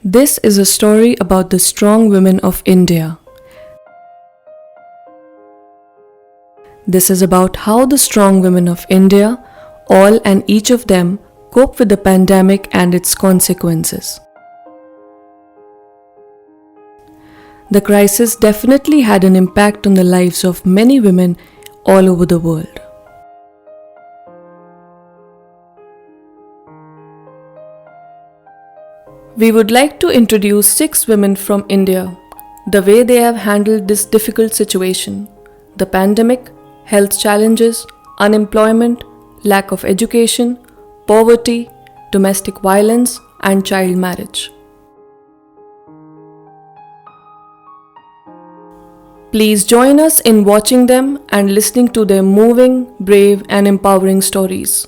This is a story about the strong women of India. This is about how the strong women of India, all and each of them, cope with the pandemic and its consequences. The crisis definitely had an impact on the lives of many women all over the world. We would like to introduce 6 women from India, the way they have handled this difficult situation, the pandemic, health challenges, unemployment, lack of education, poverty, domestic violence, and child marriage. Please join us in watching them and listening to their moving, brave, and empowering stories.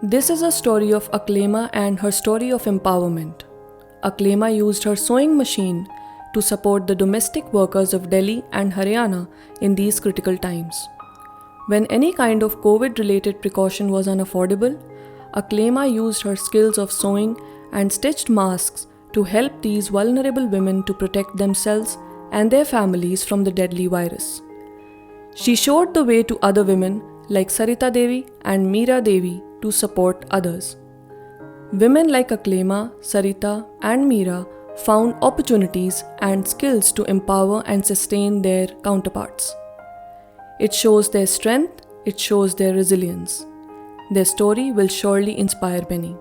This is a story of Aklema and her story of empowerment. Aklema used her sewing machine to support the domestic workers of Delhi and Haryana in these critical times. When any kind of COVID-related precaution was unaffordable, Aklema used her skills of sewing and stitched masks to help these vulnerable women to protect themselves and their families from the deadly virus. She showed the way to other women like Sarita Devi and Meera Devi to support others. Women like Aklema, Sarita, and Meera found opportunities and skills to empower and sustain their counterparts. It shows their strength, it shows their resilience. Their story will surely inspire many.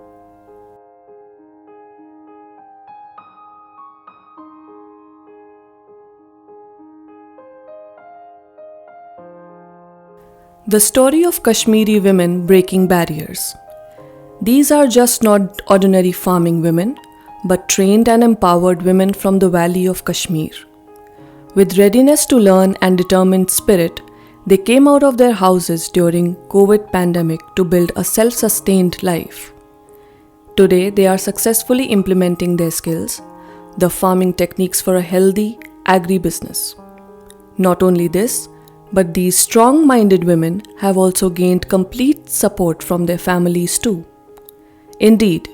The story of Kashmiri women breaking barriers. These are just not ordinary farming women, but trained and empowered women from the valley of Kashmir. With readiness to learn and determined spirit, they came out of their houses during COVID pandemic to build a self-sustained life. Today, they are successfully implementing their skills, the farming techniques for a healthy agri-business. Not only this, but these strong-minded women have also gained complete support from their families too. Indeed,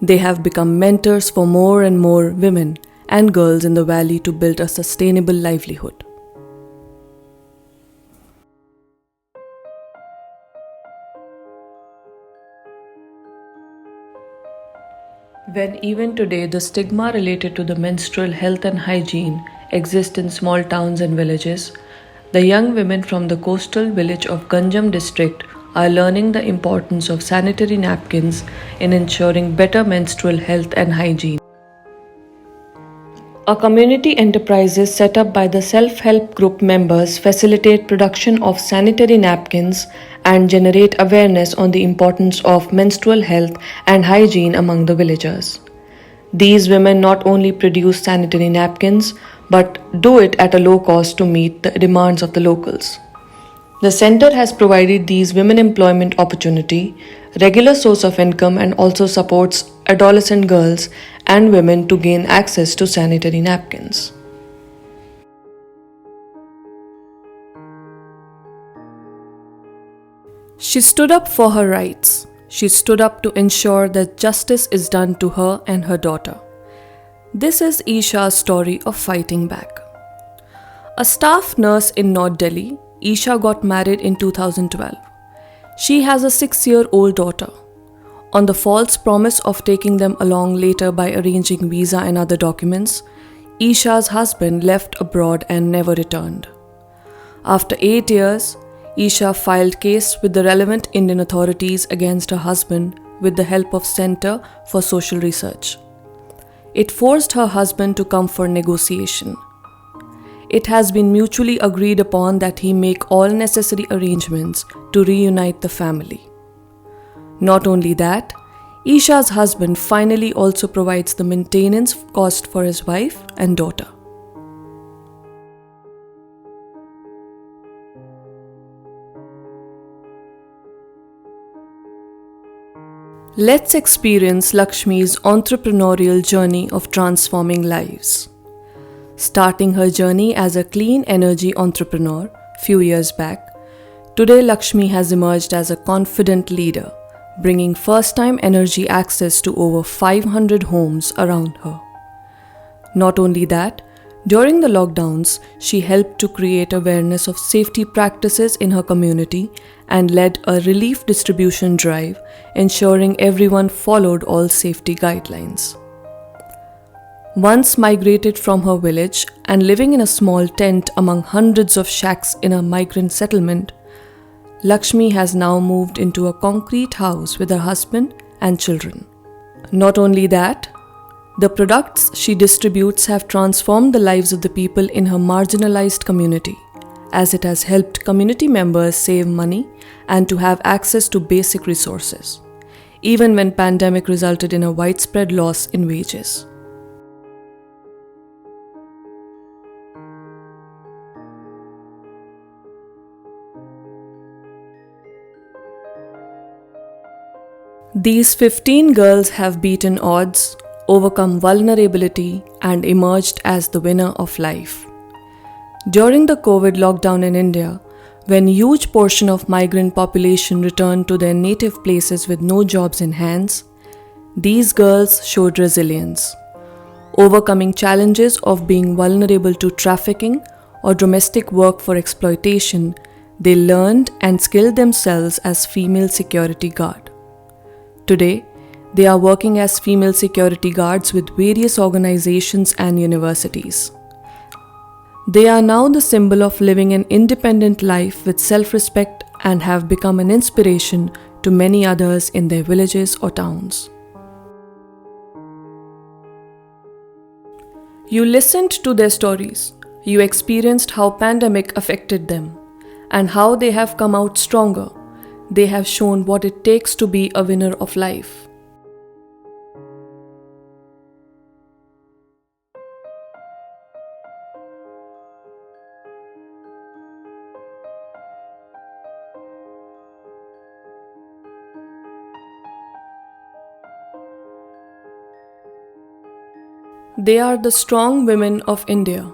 they have become mentors for more and more women and girls in the valley to build a sustainable livelihood. When even today the stigma related to the menstrual health and hygiene exists in small towns and villages, the young women from the coastal village of Ganjam district are learning the importance of sanitary napkins in ensuring better menstrual health and hygiene. A community enterprises set up by the self-help group members facilitate production of sanitary napkins and generate awareness on the importance of menstrual health and hygiene among the villagers. These women not only produce sanitary napkins, but do it at a low cost to meet the demands of the locals. The center has provided these women employment opportunity, regular source of income, and also supports adolescent girls and women to gain access to sanitary napkins. She stood up for her rights. She stood up to ensure that justice is done to her and her daughter. This is Isha's story of fighting back. A staff nurse in North Delhi, Isha got married in 2012. She has a 6-year-old daughter. On the false promise of taking them along later by arranging visa and other documents, Isha's husband left abroad and never returned. After 8 years, Isha filed case with the relevant Indian authorities against her husband with the help of Center for Social Research. It forced her husband to come for negotiation. it has been mutually agreed upon that he make all necessary arrangements to reunite the family. Not only that, Isha's husband finally also provides the maintenance cost for his wife and daughter. Let's experience Lakshmi's entrepreneurial journey of transforming lives. Starting her journey as a clean energy entrepreneur few years back, today Lakshmi has emerged as a confident leader, bringing first-time energy access to over 500 homes around her. Not only that, during the lockdowns, she helped to create awareness of safety practices in her community and led a relief distribution drive, ensuring everyone followed all safety guidelines. Once migrated from her village and living in a small tent among hundreds of shacks in a migrant settlement, Lakshmi has now moved into a concrete house with her husband and children. Not only that, the products she distributes have transformed the lives of the people in her marginalized community, as it has helped community members save money and to have access to basic resources, even when pandemic resulted in a widespread loss in wages. These 15 girls have beaten odds, overcome vulnerability, and emerged as the winner of life. During the COVID lockdown in India, when huge portion of migrant population returned to their native places with no jobs in hands, these girls showed resilience. Overcoming challenges of being vulnerable to trafficking or domestic work for exploitation, they learned and skilled themselves as female security guard. Today, they are working as female security guards with various organizations and universities. They are now the symbol of living an independent life with self-respect and have become an inspiration to many others in their villages or towns. You listened to their stories. You experienced how pandemic affected them and how they have come out stronger. They have shown what it takes to be a winner of life. They are the strong women of India.